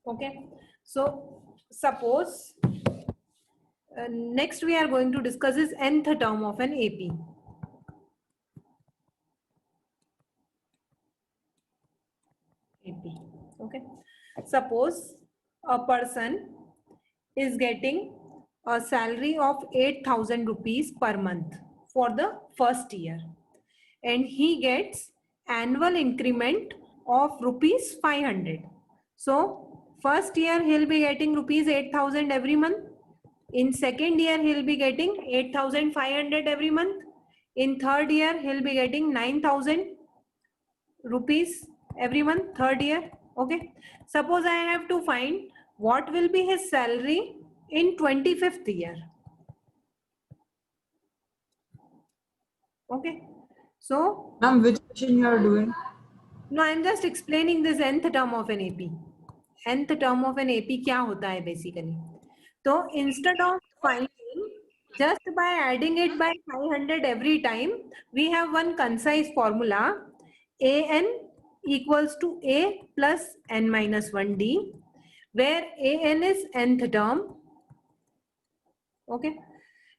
Okay, so suppose next we are going to discuss is nth term of an AP. Okay, suppose a person is getting a salary of 8,000 rupees per month for the first year, and he gets annual increment of rupees 500. So first year he'll be getting rupees 8,000 every month. In second year he'll be getting 8,500 every month. In third year he'll be getting 9,000 rupees every month, third year. Okay, suppose I have to find what will be his salary in 25th year. Okay, so Ma'am, which question you are doing? no, I am just explaining this nth term of an AP. Nth term of an AP क्या होता है basically? So instead of finding just by adding it by 500 every time, we have one concise formula. AN equals to A plus N minus 1D, where AN is nth term. Okay,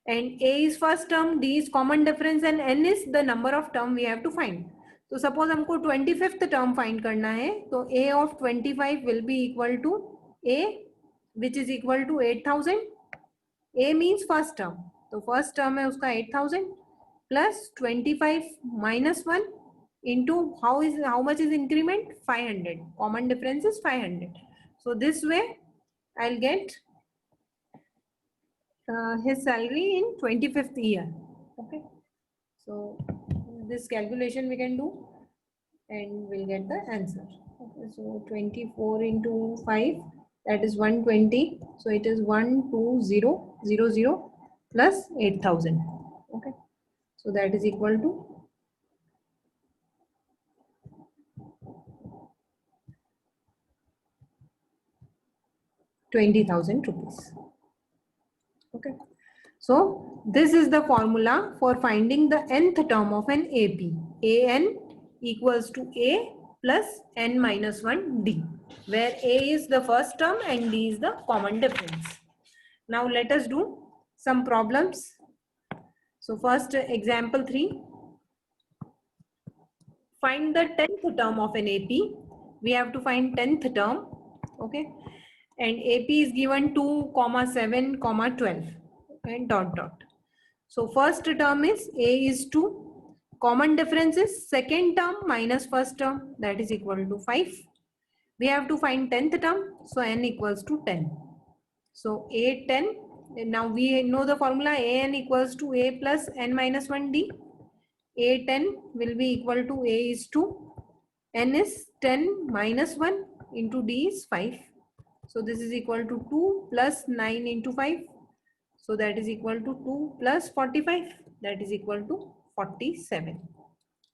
and A is first term, D is common difference, and N is the number of term we have to find. तो suppose हमको 25th term find करना है, तो A of 25 will be equal to A, which is equal to 8,000. A means first term, तो first term है उसका 8,000 plus 25 minus 1 into how much is increment? 500. Common difference is 500. So this way I'll get his salary in 25th year. Okay, so this calculation we can do and we'll get the answer. Okay, so 24 into 5, that is 120. So it is 12000 plus 8,000. Okay, so that is equal to 20,000 rupees. Okay, so this is the formula for finding the nth term of an AP. AN equals to A plus N minus 1D, where A is the first term and D is the common difference. Now let us do some problems. So first example 3. Find the 10th term of an AP. We have to find 10th term. Okay, and AP is given 2, 7, 12 and dot dot. So first term is A is 2. Common difference is second term minus first term, that is equal to 5. We have to find 10th term, so N equals to 10. So A 10, and now we know the formula AN equals to A plus N minus 1D. A 10 will be equal to A is 2. N is 10 minus 1 into D is 5. So this is equal to 2 plus 9 into 5. So that is equal to 2 plus 45. That is equal to 47.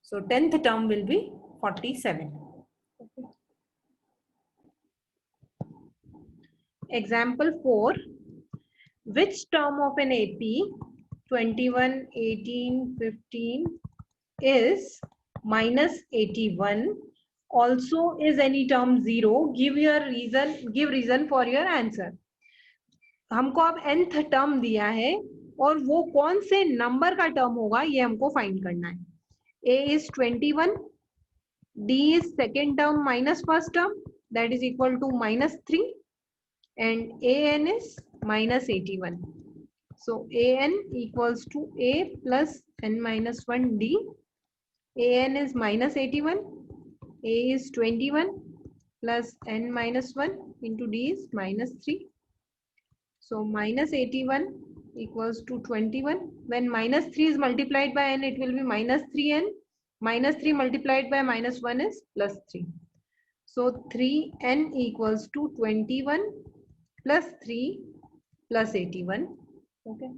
So 10th term will be 47. Okay. Example 4. Which term of an AP 21, 18, 15 is minus 81? Also is any term 0? Give reason for your answer. हमको अब nth term दिया है और वो कौन से number का term होगा ये हमको फाइंड करना है. A is 21, D is second term minus first term, that is equal to minus 3, and AN is minus 81. So AN equals to A plus N minus 1 D. AN is minus 81, A is 21 plus N minus 1 into D is minus 3. So minus 81 equals to 21. When minus 3 is multiplied by n, it will be minus 3n. Minus 3 multiplied by minus 1 is plus 3. So 3n equals to 21 plus 3 plus 81. Okay,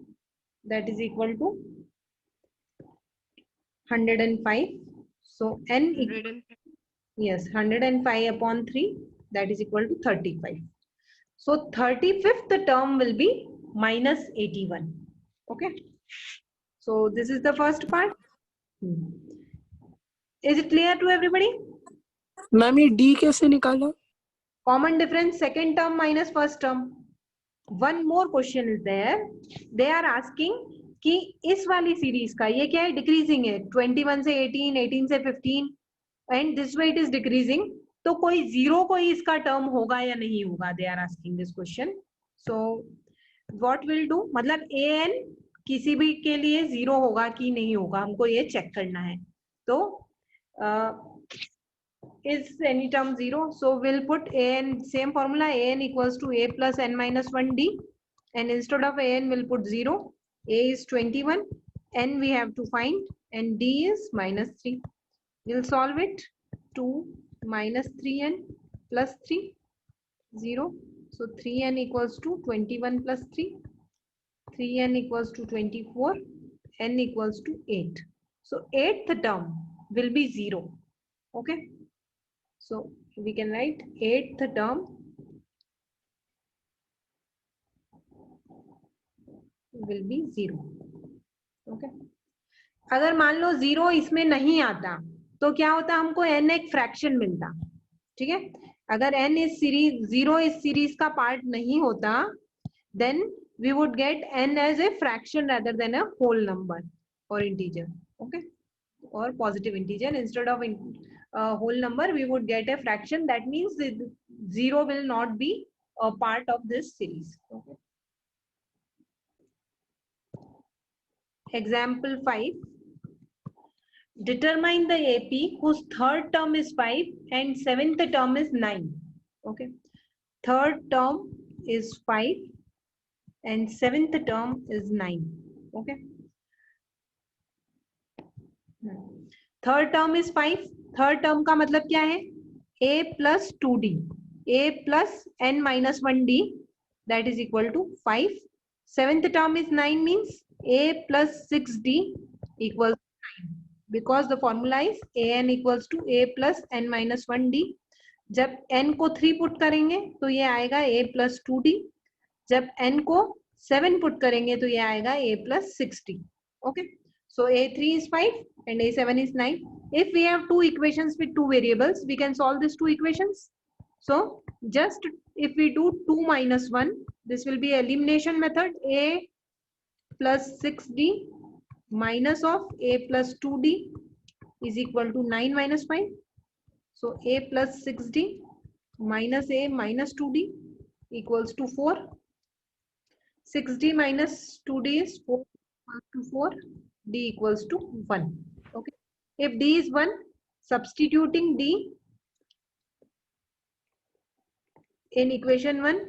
that is equal to 105. So n equals, yes, 105 upon 3, that is equal to 35. So 35th term will be minus 81. Okay. So this is the first part. Is it clear to everybody? Ma'am ये D कैसे निकाला? Common difference, second term minus first term. One more question is there. They are asking कि इस वाली series का ये क्या है, डिक्रीजिंग है, 21 से 18, 18 से 15 and this way it is decreasing. तो कोई जीरो कोई इसका टर्म होगा या नहीं होगा, they are asking this question. So what will do, मतलब ए एन किसी भी के लिए जीरो होगा कि नहीं होगा, हमको ये चेक करना है. तो is any term zero? So we'll put an, same formula, an equals to a plus n minus 1 d, and instead of an we'll put 0. A is 21, n we have to find, and d is minus 3. We'll solve it. 2 minus 3n plus 3, 0. So 3n equals to 21 plus 3, 3n equals to 24, n equals to 8. So 8th term will be 0. Okay. So we can write 8th term will be 0. Okay. अगर मान लो 0 इसमें नहीं आता तो क्या होता, हमको n एक फ्रैक्शन मिलता. ठीक है, अगर n इस सीरीज 0 इस सीरीज का पार्ट नहीं होता, then we would get n as a fraction rather than a whole number or integer. Okay, or positive integer. Instead of whole number we would get a fraction. That means the 0 will not be a part of this series. Okay. Example 5. Determine the AP whose third term is 5 and seventh term is 9. Okay, third term is 5 and seventh term is 9. Okay, third term is 5. Third term का मतलब क्या है, a plus 2d, a plus n minus 1d, that is equal to 5. Seventh term is 9, means a plus 6d equals 9, because the formula is an equals to a plus n minus 1d. जब n को 3 put करेंगे तो ये आएगा a plus 2d. जब n को 7 put करेंगे तो ये आएगा a plus 6d. Okay. So a3 is 5 and a7 is 9. If we have two equations with two variables, we can solve these two equations. So just if we do 2 minus 1, this will be elimination method. A plus 6d minus of a plus 2d is equal to 9 minus 5. So a plus 6d minus a minus 2d equals to 4. 6d minus 2d is 4 to 4. D equals to 1. Okay. If D is 1, substituting D in equation 1,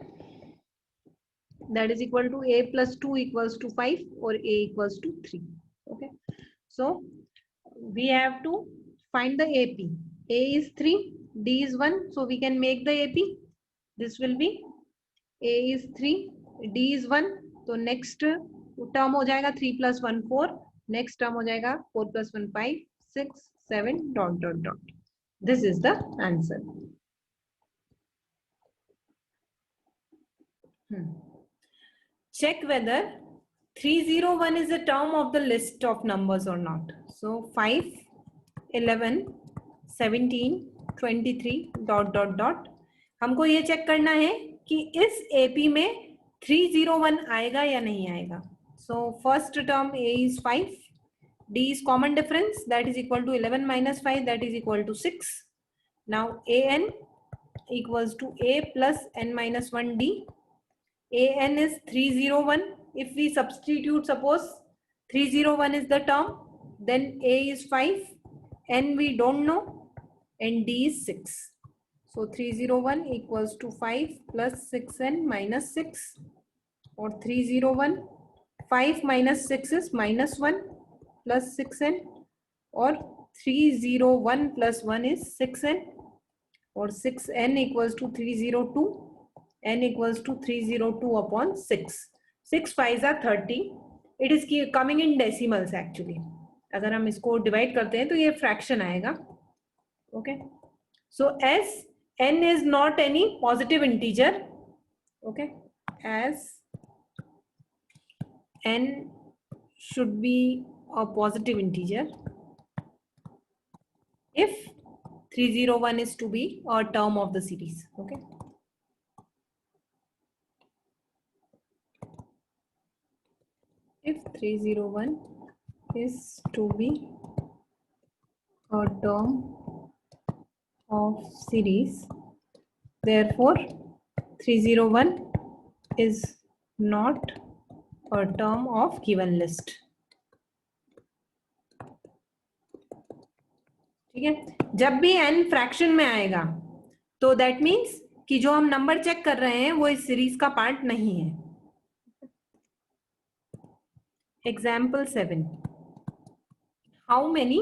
that is equal to a plus 2 equals to 5 or a equals to 3. Okay. So we have to find the AP. A is 3, D is 1. So we can make the AP. This will be A is 3, D is 1. So next term हो जाएगा 3 plus 1 4. Next term हो जाएगा 4 plus 1 5 6 7 dot dot dot. This is the answer. Check whether 301 is a term of the list of numbers or not. So 5 11 17 23 dot dot dot. हमको ये check करना है कि इस AP में 301 आएगा या नहीं आएगा. So first term a is 5, d is common difference, that is equal to 11 minus 5, that is equal to 6. Now an equals to a plus n minus 1d. An is 301. If we substitute, suppose 301 is the term, then a is 5, n we don't know, and d is 6. So 301 equals to 5 plus 6n minus 6, or 301 5 minus 6 is minus 1 plus 6n, or 301 plus 1 is 6n, or 6n equals to 302, n equals to 302 upon 6. 6 5s are 30. It is coming in decimals actually. अगर हम इसको divide करते हैं तो ये fraction आएगा. Okay. So as n is not any positive integer, okay, as n should be a positive integer if 301 is to be a term of the series. Okay. if 301 is to be a term of series, therefore 301 is not a term of given list. ठीक है, जब भी n fraction में आएगा तो that means कि जो हम नंबर चेक कर रहे हैं वो इस सीरीज का पार्ट नहीं है. Example 7. How many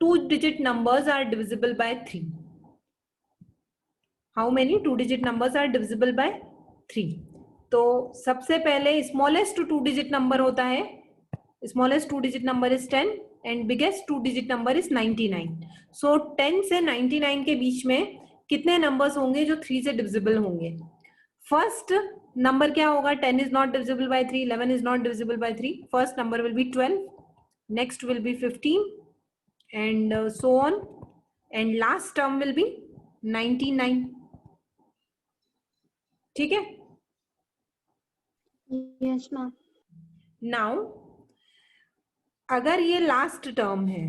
2-digit numbers are divisible by 3? How many 2-digit numbers are divisible by 3? तो सबसे पहले स्मॉलेस्ट 2-digit नंबर होता है, smallest 2-digit number is 10 and biggest 2-digit number is 99. सो 10 से 99 के बीच में कितने नंबर्स होंगे जो 3 से डिविजिबल होंगे? फर्स्ट नंबर क्या होगा? 10 is not divisible by 3, 11 is not divisible by 3. First number will be 12, next will be 15 and so on, and last term will be 99. ठीक है? Yes, ma'am. Now अगर ये लास्ट टर्म है,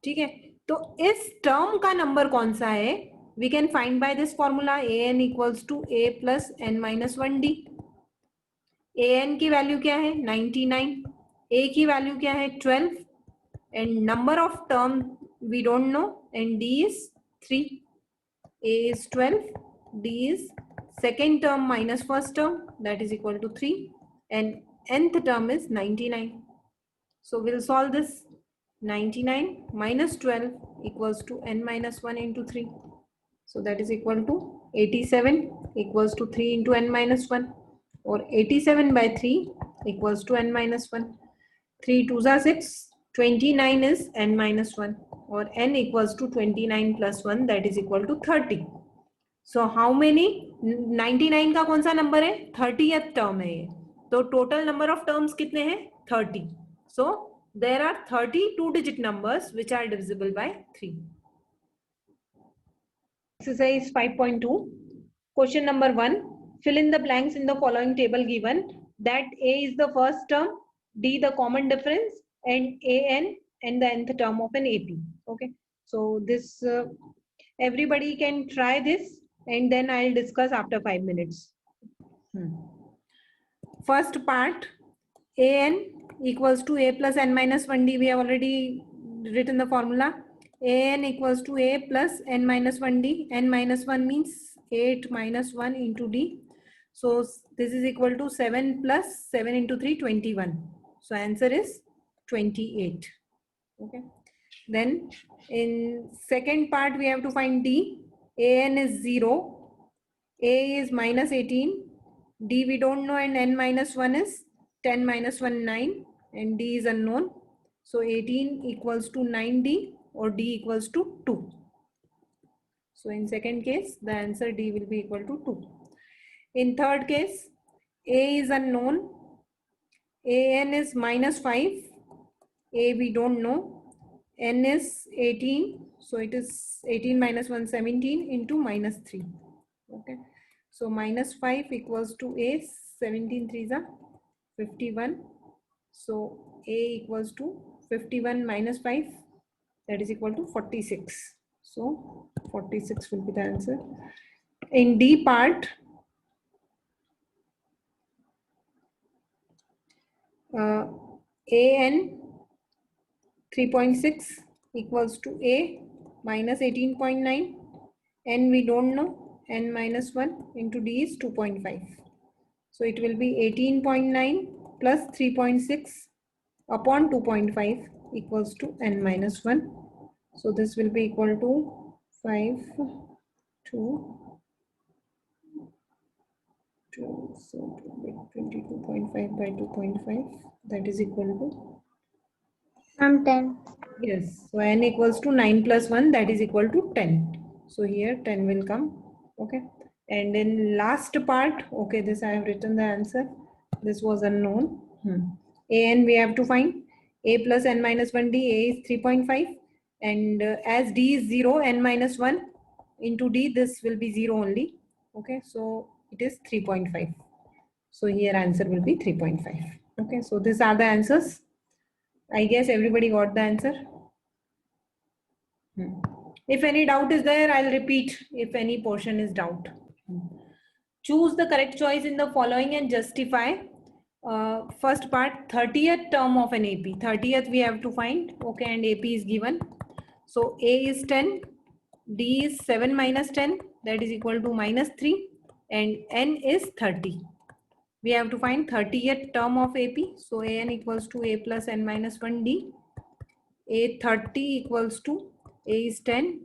ठीक है, तो इस टर्म का नंबर कौन सा है? We can find by this formula an equals to a plus n-1d. an की वैल्यू क्या है? 99. a की वैल्यू क्या है? 12 and number of term we don't know and d is 3. a is 12, d is second term minus first term, that is equal to 3, and nth term is 99. So we'll solve this. 99 minus 12 equals to n minus 1 into 3. So that is equal to 87 equals to 3 into n minus 1, or 87 by 3 equals to n minus 1. 3 2s are 6, 29 is n minus 1, or n equals to 29 plus 1, that is equal to 30. So how many? 99 का कौन सा number है? 30th term है ये. तो total number of terms कितने हैं? 30. So there are 30 2-digit numbers which are divisible by 3. Exercise 5.2. Question number 1. Fill in the blanks in the following table given that a is the first term, d the common difference, and an and the nth term of an AP. Okay. So this everybody can try this and then I'll discuss after 5 minutes. First part, an equals to a plus n minus 1d. We have already written the formula. An equals to a plus n minus 1d. n minus 1 means 8 minus 1 into d. So this is equal to 7 plus 7 into 3, 21. So answer is 28. Okay. Then in second part we have to find d. An is 0. A is minus 18. D we don't know, and n minus 1 is 10 minus 1 9, and d is unknown. So 18 equals to 9d, or d equals to 2. So in second case the answer d will be equal to 2. In third case, a is unknown, an is minus 5, a we don't know, n is 18, so it is 18 minus 1 17 into minus 3. Okay. So minus 5 equals to a, 17 3s are 51. So a equals to 51 minus 5, that is equal to 46. So 46 will be the answer. In D part, an 3.6 equals to a minus 18.9, n we don't know, n minus 1 into d is 2.5. So it will be 18.9 plus 3.6 upon 2.5 equals to n minus 1. So this will be equal to 5 to 2. So it will be 22.5 by 2.5. That is equal to 10. Yes. So n equals to 9 plus 1. That is equal to 10. So here 10 will come. Okay. And in last part, okay, this I have written the answer. This was unknown. An we have to find. A plus n minus 1d, a is 3.5. And as d is 0, n minus 1 into d, this will be 0 only. Okay, so it is 3.5. So here answer will be 3.5. Okay, so these are the answers. I guess everybody got the answer. If any doubt is there, I'll repeat if any portion is doubt. Choose the correct choice in the following and justify. First part, 30th term of an AP. 30th we have to find. Okay, and AP is given. So A is 10, D is 7 minus 10, that is equal to minus 3, and N is 30. We have to find 30th term of AP. So AN equals to A plus N minus 1D. A 30 equals to A is 10,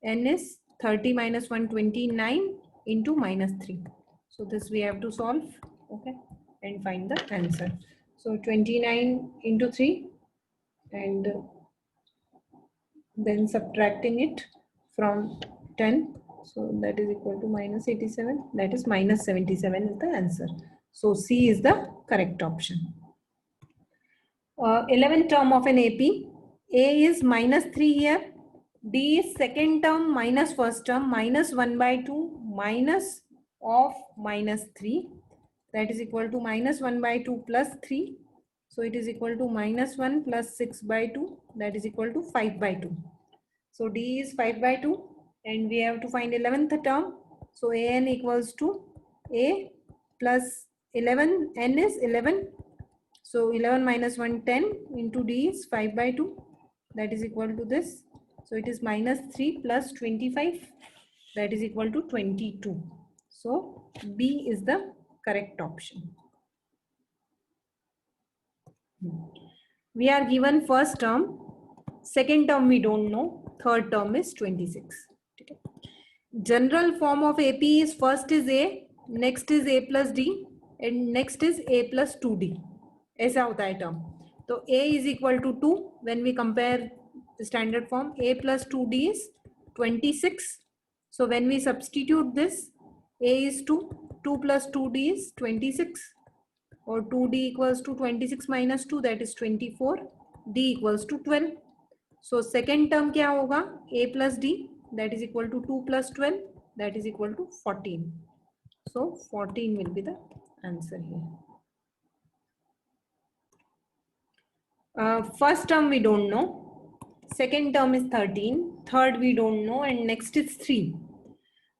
N is 30 minus 129 into minus 3. So this we have to solve, okay, and find the answer. So 29 into 3 and then subtracting it from 10. So that is equal to minus 87. That is minus 77 is the answer. So C is the correct option. 11th term of an AP. A is minus 3 here. D is second term minus first term minus 1 by 2 minus of minus 3. That is equal to minus 1 by 2 plus 3. So it is equal to minus 1 plus 6 by 2. That is equal to 5 by 2. So D is 5 by 2 and we have to find 11th term. So AN equals to A plus 11, N is 11. So 11 minus 1, 10 into D is 5 by 2. That is equal to this. So it is minus 3 plus 25. That is equal to 22. So B is the correct option. We are given first term. Second term we don't know. Third term is 26. Okay. General form of AP is first is A, next is A plus D and next is A plus 2D. ऐसा होता है term. तो A is equal to 2 when we compare the standard form. A plus 2D is 26. So when we substitute this, A is 2, 2 plus 2D is 26. Or 2D equals to 26 minus 2, that is 24. D equals to 12. So second term क्या होगा? A plus D, that is equal to 2 plus 12, that is equal to 14. So 14 will be the answer here. First term we don't know. Second term is 13. Third we don't know, and next is 3.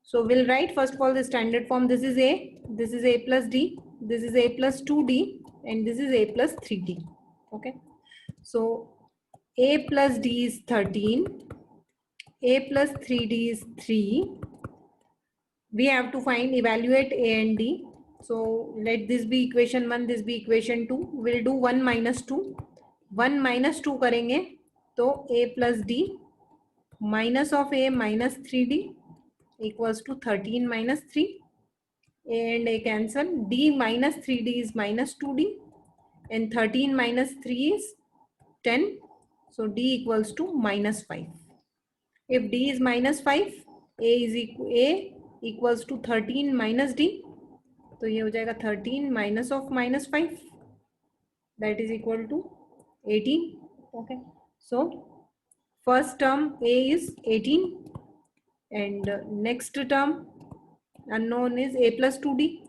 So we'll write first of all the standard form. This is A, this is A plus D, this is A plus 2D, and this is A plus 3D. Okay. So A plus D is 13. A plus 3D is 3. We have to find, evaluate A and D. So let this be equation 1, this be equation 2. We'll do 1 minus 2. 1 minus 2 करेंगे तो A plus D minus of A minus 3D equals to 13 minus 3. A and A cancel. D minus 3D is minus 2D and 13 minus 3 is 10. So D equals to minus 5. If D is minus 5, A equals to 13 minus D. तो ये हो जाएगा 13 minus of minus 5. That is equal to 18. Okay. So first term A is 18 and next term unknown is A plus 2D.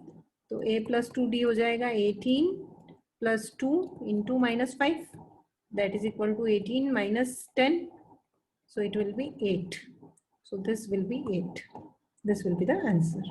तो A plus 2D हो जाएगा 18 plus 2 into minus 5. That is equal to 18 minus 10. So it will be 8. So this will be 8. This will be the answer.